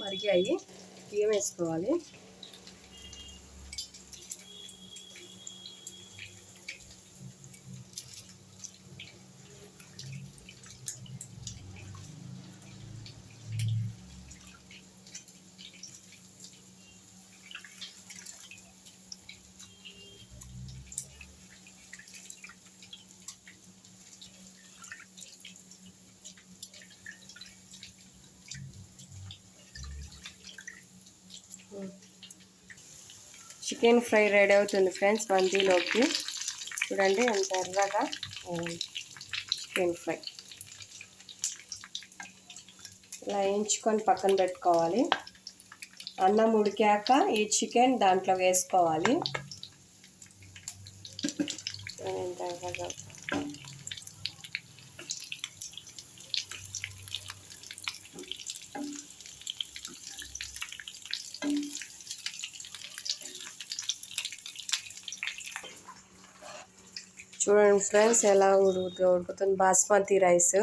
మరిగాయి, బియ్యం వేసుకోవాలి. Chicken fry ready అవుతుంది ఫ్రెండ్స్. మందిలోకి చూడండి ఎంత ఎర్రగా చికెన్ ఫ్రై. ఇలా వేయించుకొని పక్కన పెట్టుకోవాలి. అన్నం ఉడికాక ఈ చికెన్ దాంట్లో వేసుకోవాలి. ఎంత ఎర్రగా చూడండి ఫ్రెండ్స్ ఎలా ఉడుకుతుంది. బాస్మతి రైస్,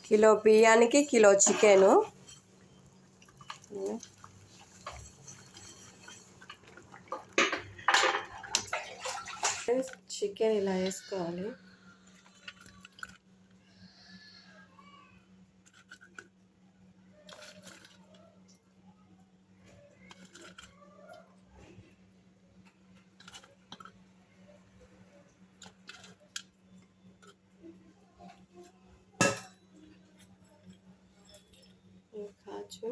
కిలో బియ్యానికి కిలో చికెను. చికెన్ ఇలా వేసుకోవాలి. కాచు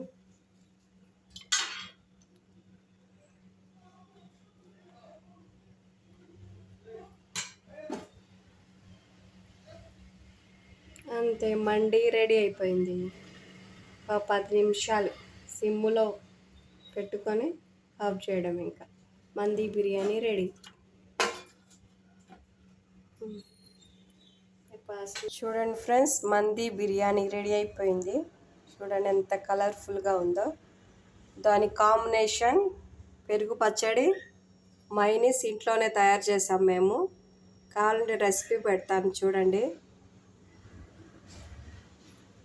అంతే, మండి రెడీ అయిపోయింది. ఒక 10 నిమిషాలు సిమ్లో పెట్టుకొని ఆఫ్ చేయడం. ఇంకా మంది బిర్యానీ రెడీ. చూడండి ఫ్రెండ్స్, మంది బిర్యానీ రెడీ అయిపోయింది. చూడండి ఎంత కలర్ఫుల్గా ఉందో. దాని కాంబినేషన్ పెరుగు పచ్చడి, మైనీస్ ఇంట్లోనే తయారు చేసాం మేము. కావాలంటే రెసిపీ పెడతాను చూడండి.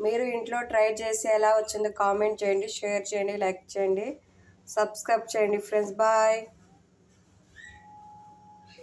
మీరు ఇంట్లో ట్రై చేసి ఎలా వచ్చిందో కామెంట్ చేయండి, షేర్ చేయండి, లైక్ చేయండి, సబ్స్క్రైబ్ చేయండి ఫ్రెండ్స్. బాయ్.